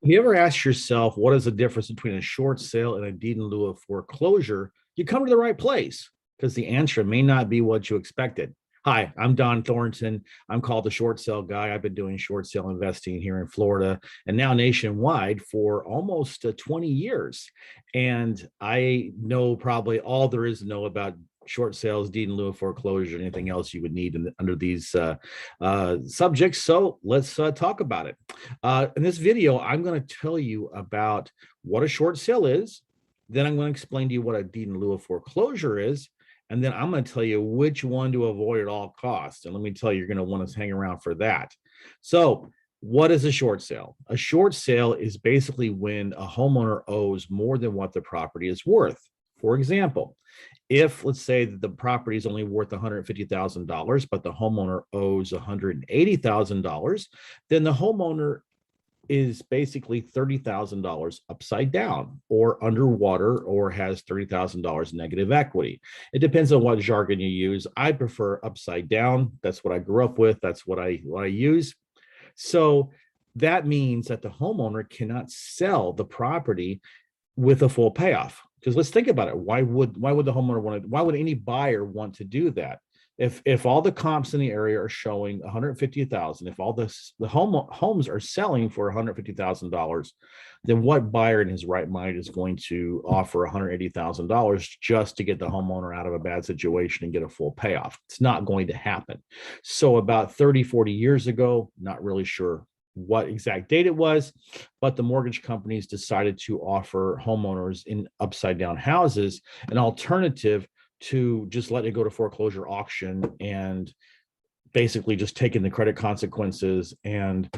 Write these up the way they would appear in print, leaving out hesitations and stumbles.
Have you ever asked yourself what is the difference between a short sale and a deed in lieu of foreclosure? You come to the right place because the answer may not be what you expected. Hi, I'm Dohn Thornton. I'm called the short sale guy. I've been doing short sale investing here in Florida and now nationwide for almost 20 years. And I know probably all there is to know about short sales, deed in lieu of foreclosure, anything else you would need under these subjects. So let's talk about it. In this video, I'm going to tell you about what a short sale is. Then I'm going to explain to you what a deed in lieu of foreclosure is. And then I'm going to tell you which one to avoid at all costs. And let me tell you, you're going to want to hang around for that. So, what is a short sale? A short sale is basically when a homeowner owes more than what the property is worth. For example, if let's say that the property is only worth $150,000, but the homeowner owes $180,000, then the homeowner is basically $30,000 upside down or underwater or has $30,000 negative equity. It depends on what jargon you use. I prefer upside down. That's what I grew up with. That's what I use. So that means that the homeowner cannot sell the property with a full payoff. Because let's think about it. Why would the homeowner want to, why would any buyer want to do that? If all the comps in the area are showing 150,000, if all the homes are selling for $150,000, then what buyer in his right mind is going to offer $180,000 just to get the homeowner out of a bad situation and get a full payoff? It's not going to happen. So about 30, 40 years ago, not really sure what exact date it was, but the mortgage companies decided to offer homeowners in upside down houses an alternative to just let it go to foreclosure auction and basically just taking the credit consequences. And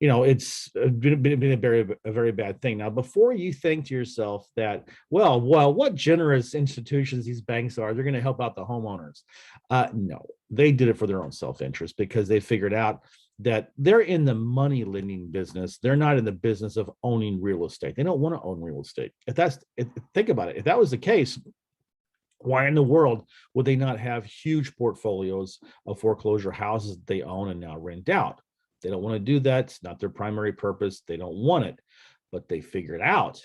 it's been a very bad thing. Now, before you think to yourself that, well, what generous institutions these banks are, they're going to help out the homeowners. No, they did it for their own self-interest because they figured out that they're in the money lending business. They're not in the business of owning real estate. They don't want to own real estate. Think about it. If that was the case, why in the world would they not have huge portfolios of foreclosure houses that they own and now rent out? They don't want to do that. It's not their primary purpose. They don't want it. But they figured out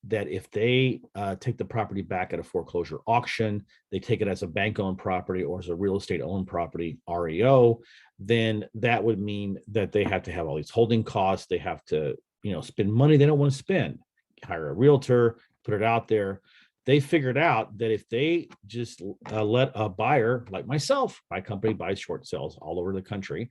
that if they take the property back at a foreclosure auction, they take it as a bank-owned property or as a real estate-owned property, REO, then that would mean that they have to have all these holding costs. They have to, spend money they don't want to spend, hire a realtor, put it out there. They figured out that if they just let a buyer like myself, my company buys short sales all over the country.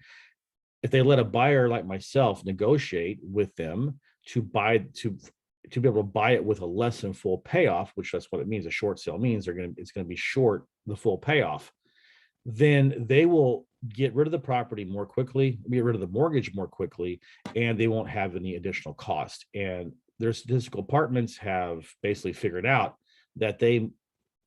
If they let a buyer like myself negotiate with them to be able to buy it with a less than full payoff, which that's what it means. A short sale means it's going to be short the full payoff. Then they will get rid of the property more quickly, get rid of the mortgage more quickly, and they won't have any additional cost. And their statistical departments have basically figured out that they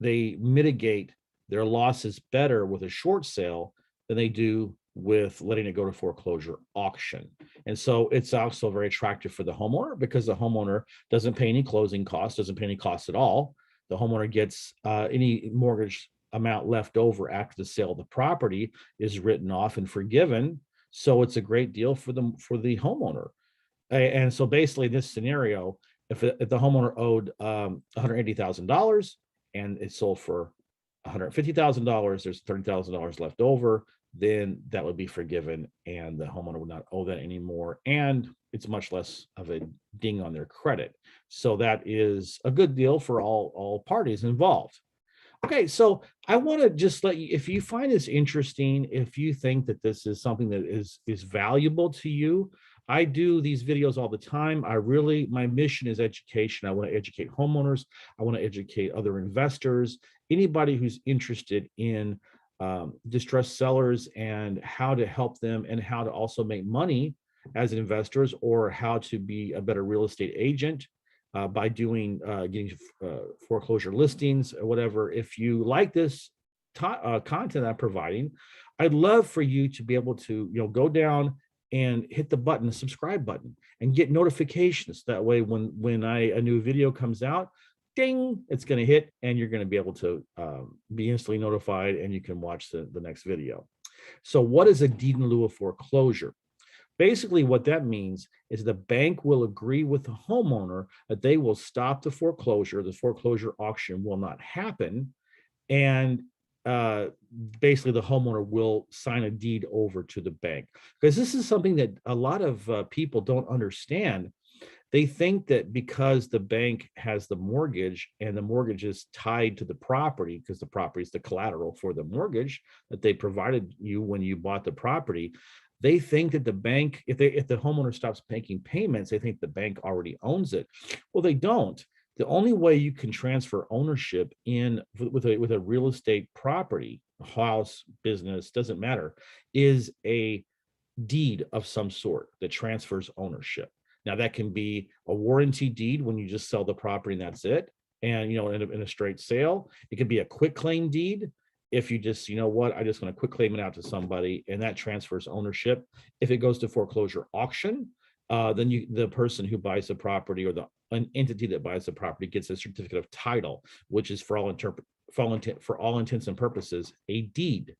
mitigate their losses better with a short sale than they do with letting it go to foreclosure auction. And so it's also very attractive for the homeowner because the homeowner doesn't pay any closing costs, doesn't pay any costs at all. The homeowner gets any mortgage amount left over after the sale of the property is written off and forgiven. So it's a great deal for the homeowner. And so basically in this scenario, if the homeowner owed $180,000 and it sold for $150,000, there's $30,000 left over, then that would be forgiven and the homeowner would not owe that anymore. And it's much less of a ding on their credit. So that is a good deal for all parties involved. Okay, so I want to just let you, if you find this interesting, if you think that this is something that is valuable to you, I do these videos all the time. My mission is education. I want to educate homeowners. I want to educate other investors, anybody who's interested in distressed sellers and how to help them and how to also make money as investors or how to be a better real estate agent by getting foreclosure listings or whatever. If you like this content I'm providing, I'd love for you to be able to go down and hit the subscribe button and get notifications. That way when a new video comes out, ding, it's going to hit and you're going to be able to be instantly notified and you can watch the next video. So what is a deed in lieu of foreclosure? Basically, what that means is the bank will agree with the homeowner that they will stop the foreclosure auction will not happen, and uh, basically the homeowner will sign a deed over to the bank. Because this is something that a lot of people don't understand. They think that because the bank has the mortgage and the mortgage is tied to the property, because the property is the collateral for the mortgage that they provided you when you bought the property, they think that the bank, if the homeowner stops making payments, they think the bank already owns it. Well, they don't. The only way you can transfer ownership in with a real estate property, a house, business, doesn't matter, is a deed of some sort that transfers ownership. Now, that can be a warranty deed when you just sell the property and that's it. And, in a straight sale, it could be a quick claim deed. If you just, I'm just going to quick claim it out to somebody and that transfers ownership. If it goes to foreclosure auction, then the person who buys the property or an entity that buys the property gets a certificate of title, which is for all intents and purposes, a deed.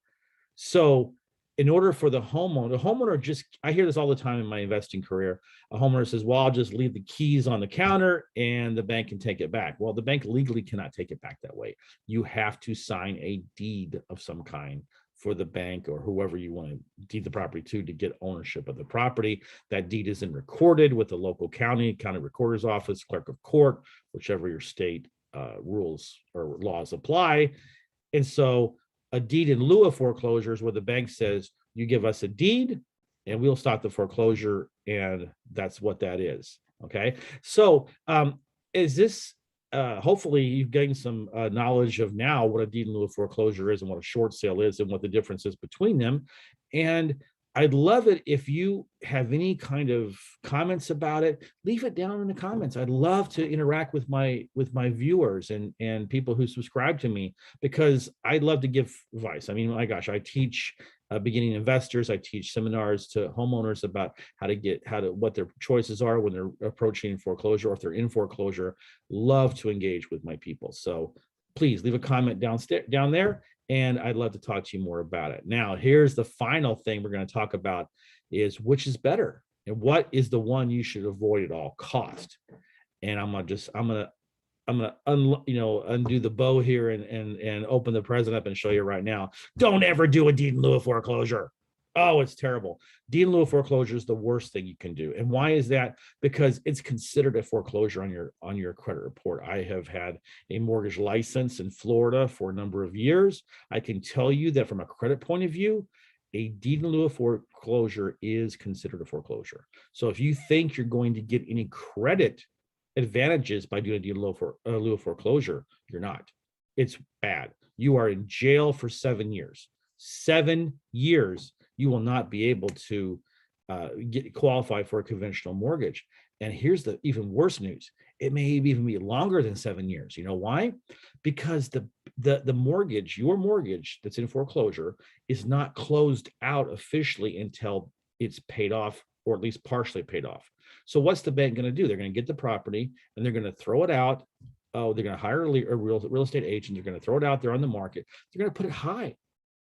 So in order for the homeowner just, I hear this all the time in my investing career. A homeowner says, well, I'll just leave the keys on the counter and the bank can take it back. Well, the bank legally cannot take it back that way. You have to sign a deed of some kind for the bank or whoever you want to deed the property to get ownership of the property. That deed is then recorded with the local county recorder's office, clerk of court, whichever your state rules or laws apply. And so a deed in lieu of foreclosure is where the bank says, you give us a deed and we'll stop the foreclosure. And that's what that is. Okay. So is this, hopefully you've gained some knowledge of now what a deed in lieu of foreclosure is and what a short sale is and what the difference is between them. And I'd love it if you have any kind of comments about it, leave it down in the comments. I'd love to interact with my viewers and people who subscribe to me, because I'd love to give advice. I mean, my gosh, I teach beginning investors. I teach seminars to homeowners about what their choices are when they're approaching foreclosure, or if they're in foreclosure. Love to engage with my people. So please leave a comment down there, and I'd love to talk to you more about it. Now, here's the final thing we're going to talk about is which is better and what is the one you should avoid at all cost. And I'm gonna undo the bow here and open the present up and show you right now. Don't ever do a deed in lieu of foreclosure. Oh, it's terrible. Deed in lieu of foreclosure is the worst thing you can do. And why is that? Because it's considered a foreclosure on your credit report. I have had a mortgage license in Florida for a number of years. I can tell you that from a credit point of view, a deed in lieu of foreclosure is considered a foreclosure. So if you think you're going to get any credit advantages by doing a deed in lieu of foreclosure, you're not. It's bad. You are in jail for 7 years. 7 years. You will not be able to qualify for a conventional mortgage. And here's the even worse news. It may even be longer than 7 years. You know why? Because the mortgage, your mortgage that's in foreclosure, is not closed out officially until it's paid off, or at least partially paid off. So what's the bank going to do? They're going to get the property and they're going to throw it out. Oh, they're going to hire a real estate agent. They're going to throw it out there on the market. They're going to put it high.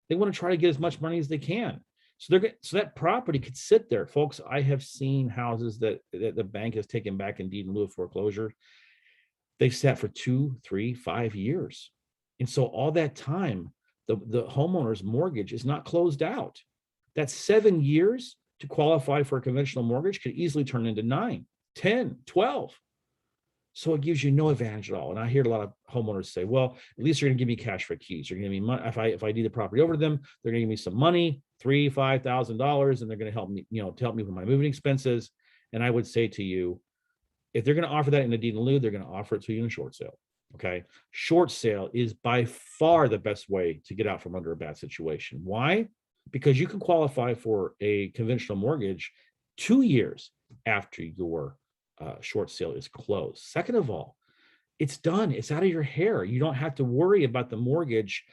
They want to try to get as much money as they can. So that property could sit there. Folks, I have seen houses that the bank has taken back in deed in lieu of foreclosure. They've sat for 2, 3, 5 years. And so all that time, the homeowner's mortgage is not closed out. That's 7 years to qualify for a conventional mortgage could easily turn into 9, 10, 12. So it gives you no advantage at all. And I hear a lot of homeowners say, well, at least you're going to give me cash for keys. You're going to give me money. If I deed the property over to them, they're going to give me some money, $3,000, $5,000, and they're going to help me, to help me with my moving expenses. And I would say to you, if they're going to offer that in a deed in lieu, they're going to offer it to you in a short sale. Okay. Short sale is by far the best way to get out from under a bad situation. Why? Because you can qualify for a conventional mortgage 2 years after your short sale is closed. Second of all, it's done. It's out of your hair. You don't have to worry about the mortgage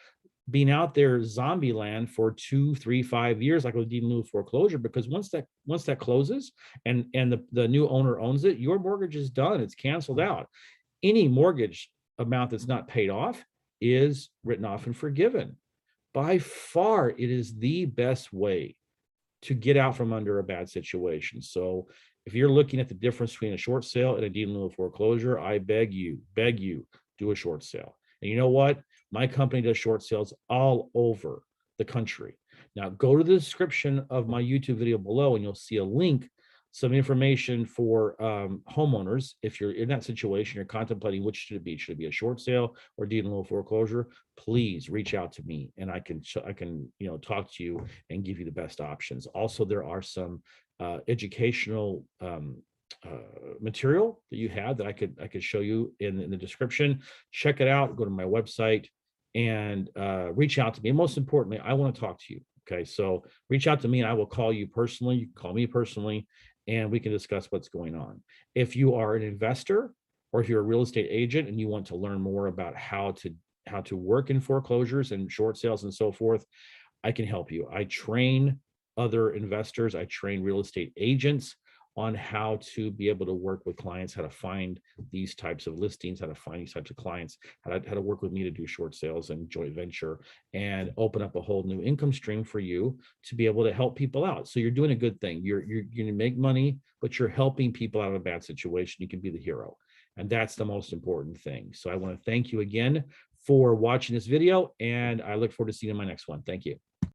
being out there zombie land for 2, 3, 5 years, like with deed in lieu of foreclosure, because once that closes and the new owner owns it, your mortgage is done. It's canceled out. Any mortgage amount that's not paid off is written off and forgiven. By far, it is the best way to get out from under a bad situation. So if you're looking at the difference between a short sale and a deed in lieu of foreclosure, I beg you, do a short sale. And you know what? My company does short sales all over the country. Now go to the description of my YouTube video below and you'll see a link, some information for homeowners. If you're in that situation, you're contemplating which should it be. Should it be a short sale or deed in lieu of foreclosure? Please reach out to me and I can talk to you and give you the best options. Also, there are some educational material that you have that I could show you in the description. Check it out. Go to my website and reach out to me. And most importantly, I want to talk to you. Okay, so reach out to me and I will call you personally. You can call me personally and we can discuss what's going on. If you are an investor or if you're a real estate agent and you want to learn more about how to work in foreclosures and short sales and so forth, I can help you. I train other investors, I train real estate agents on how to be able to work with clients, how to find these types of listings, how to find these types of clients, how to work with me to do short sales and joint venture and open up a whole new income stream for you to be able to help people out. So you're doing a good thing. You're going to make money, but you're helping people out of a bad situation. You can be the hero. And that's the most important thing. So I want to thank you again for watching this video, and I look forward to seeing you in my next one. Thank you.